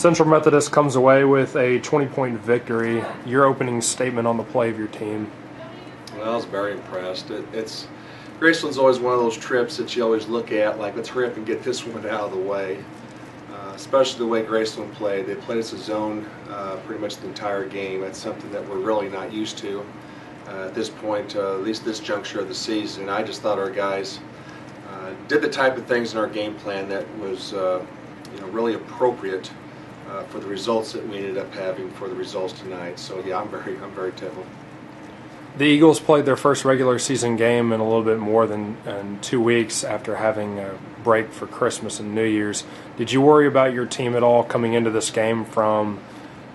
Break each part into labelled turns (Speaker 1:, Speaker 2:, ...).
Speaker 1: Central Methodist comes away with a 20-point victory. Your opening statement on the play of your team.
Speaker 2: Well, I was very impressed. Graceland's always one of those trips that you always look at, like, let's hurry up and get this one out of the way. Especially the way Graceland played. They played us a zone pretty much the entire game. That's something that we're really not used to at this point, at least this juncture of the season. I just thought our guys did the type of things in our game plan that was really appropriate for the results that we ended up having for the results tonight. So yeah, I'm very tickled.
Speaker 1: The Eagles played their first regular season game in a little bit more than 2 weeks after having a break for Christmas and New Year's. Did you worry about your team at all coming into this game from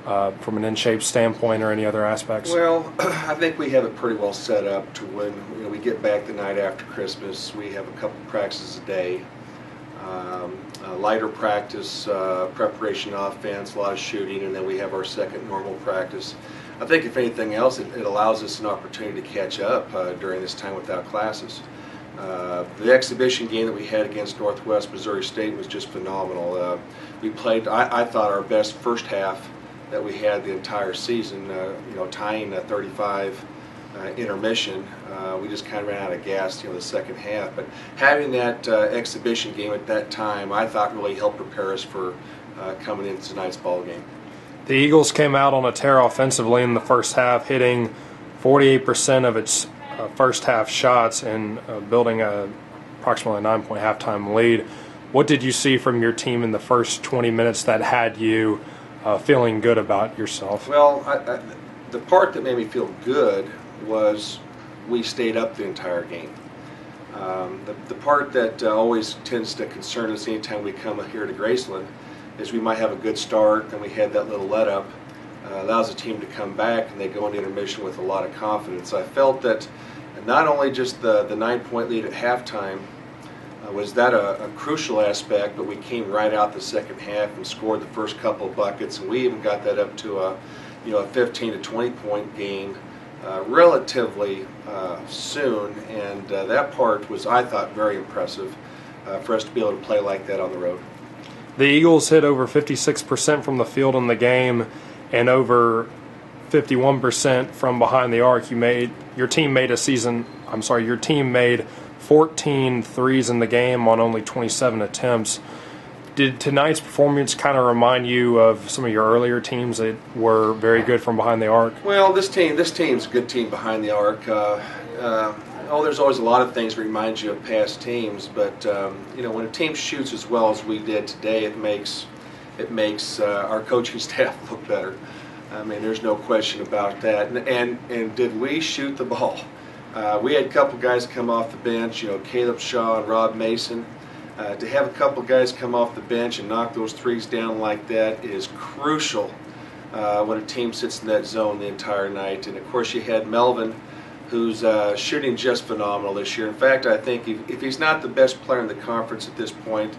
Speaker 1: an in-shape standpoint or any other aspects?
Speaker 2: Well, I think we have it pretty well set up to when we get back the night after Christmas. We have a couple practices a day. Lighter practice, preparation offense, a lot of shooting, and then we have our second normal practice. I think if anything else, it allows us an opportunity to catch up during this time without classes. The exhibition game that we had against Northwest Missouri State was just phenomenal. We played, I thought, our best first half that we had the entire season, tying 35 intermission. We just kind of ran out of gas, the second half. But having that exhibition game at that time, I thought really helped prepare us for coming into tonight's ball game.
Speaker 1: The Eagles came out on a tear offensively in the first half, hitting 48% of its first half shots and building approximately a 9-point halftime lead. What did you see from your team in the first 20 minutes that had you feeling good about yourself?
Speaker 2: Well, the part that made me feel good was we stayed up the entire game. The part that always tends to concern us anytime we come here to Graceland is we might have a good start, then we had that little let up. Allows the team to come back and they go into intermission with a lot of confidence. I felt that not only just the 9-point lead at halftime was that a crucial aspect, but we came right out the second half and scored the first couple of buckets, and we even got that up to a 15 to 20 point game relatively soon, and that part was, I thought, very impressive for us to be able to play like that on the road.
Speaker 1: The Eagles hit over 56% from the field in the game and over 51% from behind the arc. Your team made 14 threes in the game on only 27 attempts. Did tonight's performance kind of remind you of some of your earlier teams that were very good from behind the arc?
Speaker 2: Well, this team's a good team behind the arc. There's always a lot of things that remind you of past teams, but when a team shoots as well as we did today, it makes our coaching staff look better. I mean, there's no question about that. And did we shoot the ball? We had a couple guys come off the bench, Caleb Shaw and Rob Mason. To have a couple guys come off the bench and knock those threes down like that is crucial when a team sits in that zone the entire night. And of course, you had Melvin, who's shooting just phenomenal this year. In fact, I think if he's not the best player in the conference at this point,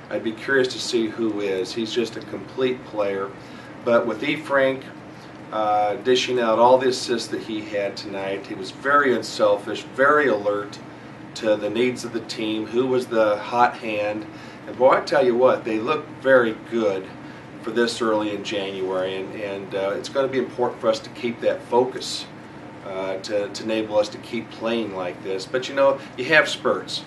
Speaker 2: I'd be curious to see who is. He's just a complete player. But with E. Frank dishing out all the assists that he had tonight, he was very unselfish, very alert to the needs of the team, who was the hot hand. And boy, I tell you what, they look very good for this early in January. And it's going to be important for us to keep that focus to enable us to keep playing like this. But you have spurts.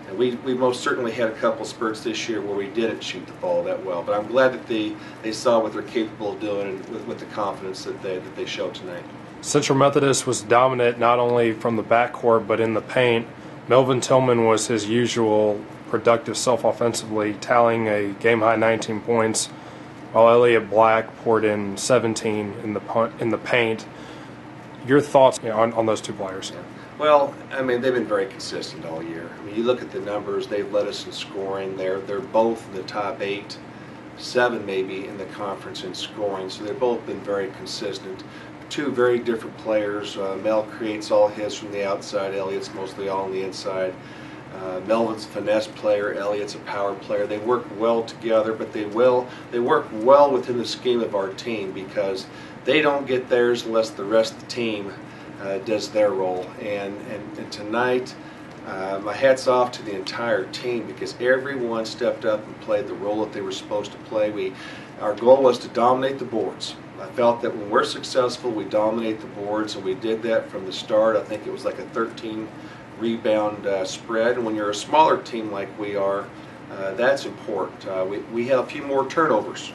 Speaker 2: And we most certainly had a couple spurts this year where we didn't shoot the ball that well. But I'm glad that they saw what they're capable of doing with the confidence that they showed tonight.
Speaker 1: Central Methodist was dominant not only from the backcourt but in the paint. Melvin Tillman was his usual productive self offensively, tallying a game-high 19 points, while Elliot Black poured in 17 in the paint. Your thoughts on those two players?
Speaker 2: Yeah. Well, I mean, they've been very consistent all year. I mean, you look at the numbers, they've led us in scoring. They're both in the top 8, 7 maybe in the conference in scoring, so they've both been very consistent. Two very different players. Mel creates all his from the outside. Elliot's mostly all on the inside. Melvin's a finesse player. Elliot's a power player. They work well together, but they work well within the scheme of our team because they don't get theirs unless the rest of the team does their role. And tonight, my hat's off to the entire team because everyone stepped up and played the role that they were supposed to play. our goal was to dominate the boards. I felt that when we're successful, we dominate the boards, and we did that from the start. I think it was like a 13 rebound spread, and when you're a smaller team like we are, that's important. We had a few more turnovers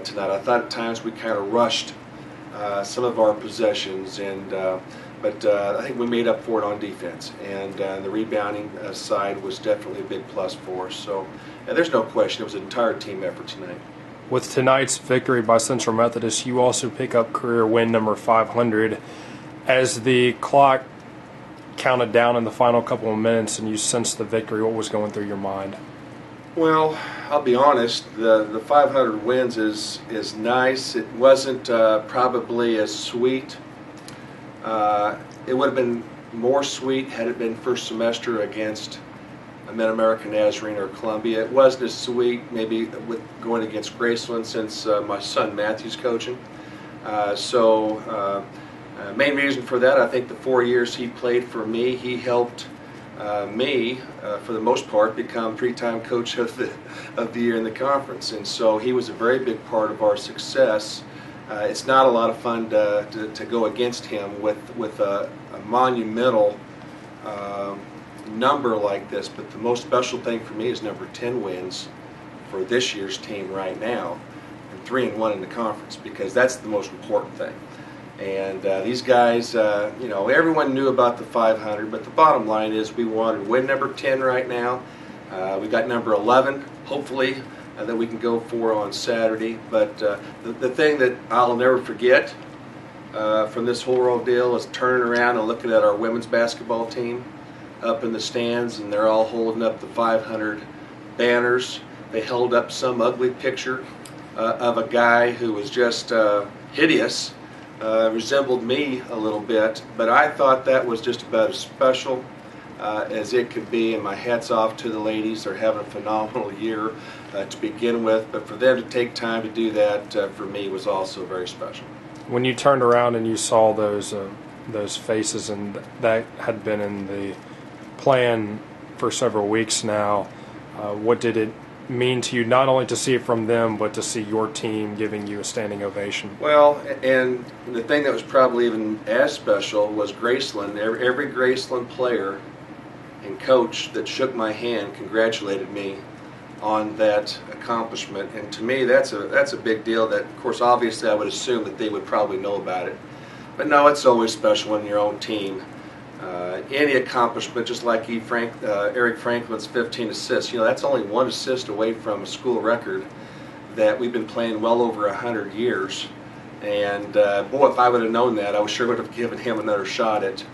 Speaker 2: tonight. I thought at times we kind of rushed some of our possessions, but I think we made up for it on defense, and the rebounding side was definitely a big plus for us. So there's no question it was an entire team effort tonight.
Speaker 1: With tonight's victory by Central Methodist, you also pick up career win number 500. As the clock counted down in the final couple of minutes and you sensed the victory, what was going through your mind?
Speaker 2: Well, I'll be honest, the 500 wins is nice. It wasn't probably as sweet. It would have been more sweet had it been first semester against Mid-American Nazarene or Columbia. It wasn't as sweet maybe with going against Graceland since my son Matthew's coaching. Main reason for that, I think the 4 years he played for me, he helped me, for the most part, become three-time coach of the year in the conference. And so he was a very big part of our success. It's not a lot of fun to go against him with a monumental number like this, but the most special thing for me is number 10 wins for this year's team right now, and 3-1 in the conference, because that's the most important thing. And these guys, everyone knew about the 500, but the bottom line is we wanted to win number 10 right now. We got number 11, hopefully, that we can go for on Saturday. But the thing that I'll never forget from this whole ordeal is turning around and looking at our women's basketball team up in the stands, and they're all holding up the 500 banners. They held up some ugly picture of a guy who was just hideous, resembled me a little bit, but I thought that was just about as special as it could be, and my hat's off to the ladies. They're having a phenomenal year to begin with, but for them to take time to do that for me was also very special.
Speaker 1: When you turned around and you saw those faces, and that had been in the plan for several weeks now, what did it mean to you, not only to see it from them, but to see your team giving you a standing ovation?
Speaker 2: Well, and the thing that was probably even as special was Graceland. Every Graceland player and coach that shook my hand congratulated me on that accomplishment, and to me that's a big deal. That, of course, obviously I would assume that they would probably know about it, but no, it's always special when your own team. Any accomplishment, just like Eric Franklin's 15 assists, that's only one assist away from a school record that we've been playing well over 100 years. And boy, if I would have known that, I sure would have given him another shot at,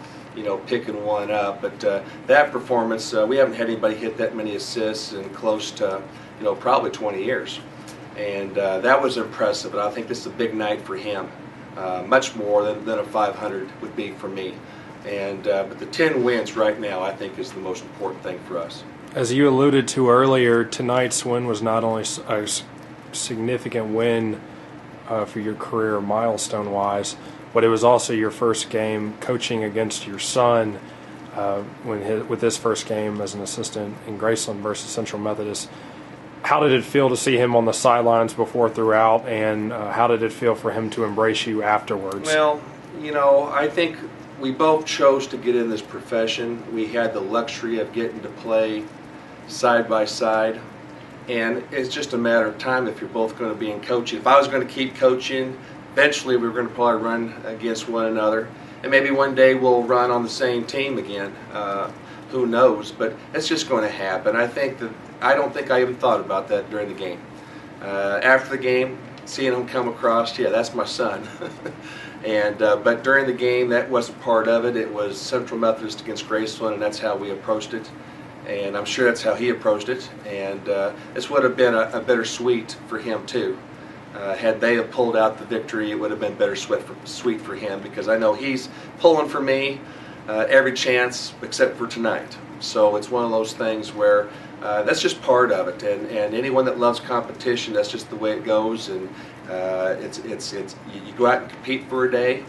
Speaker 2: picking one up. But that performance, we haven't had anybody hit that many assists in close to, probably 20 years. And that was impressive, and I think this is a big night for him, much more than a 500 would be for me. And but the 10 wins right now, I think, is the most important thing for us.
Speaker 1: As you alluded to earlier, tonight's win was not only a significant win for your career milestone-wise, but it was also your first game coaching against your son with his first game as an assistant in Graceland versus Central Methodist. How did it feel to see him on the sidelines before, throughout, and how did it feel for him to embrace you afterwards?
Speaker 2: Well, I think we both chose to get in this profession. We had the luxury of getting to play side by side, and it's just a matter of time if you're both going to be in coaching. If I was going to keep coaching, eventually we were going to probably run against one another, and maybe one day we'll run on the same team again. Who knows? But it's just going to happen. I don't think I even thought about that during the game. After the game, seeing him come across, yeah, that's my son. But during the game, that wasn't part of it. It was Central Methodist against Graceland, and that's how we approached it. And I'm sure that's how he approached it. And this would have been a bittersweet for him too. Had they have pulled out the victory, it would have been bittersweet for him, because I know he's pulling for me every chance except for tonight. So it's one of those things where that's just part of it. And anyone that loves competition, that's just the way it goes. And you go out and compete for a day,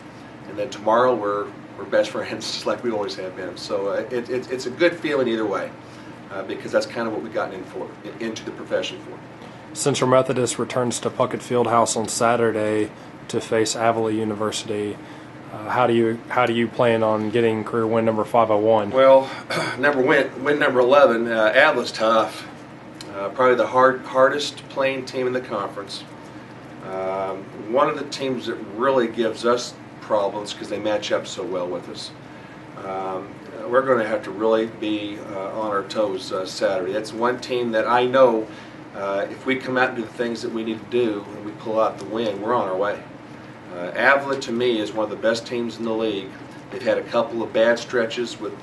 Speaker 2: and then tomorrow we're best friends, just like we always have been. So it's a good feeling either way, because that's kind of what we got into the profession for.
Speaker 1: Central Methodist returns to Puckett Fieldhouse on Saturday to face Avila University. How do you plan on getting career win number 501?
Speaker 2: Well, win number 11. Avila's tough. Probably the hardest playing team in the conference. One of the teams that really gives us problems because they match up so well with us. We're going to have to really be on our toes Saturday. That's one team that I know if we come out and do the things that we need to do and we pull out the win, we're on our way. Avila, to me, is one of the best teams in the league. They've had a couple of bad stretches with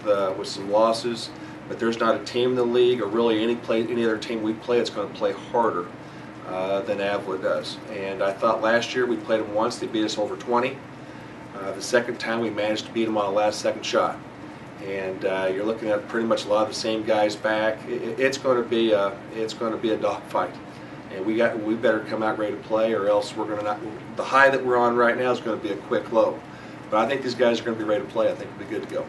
Speaker 2: some losses, but there's not a team in the league or really any other team we play that's going to play harder than Avila does. And I thought last year we played them once. They beat us over 20. The second time we managed to beat them on a last-second shot. And you're looking at pretty much a lot of the same guys back. It's going to be a dogfight. And we better come out ready to play, or else we're going to not. The high that we're on right now is going to be a quick low. But I think these guys are going to be ready to play. I think we'll be good to go.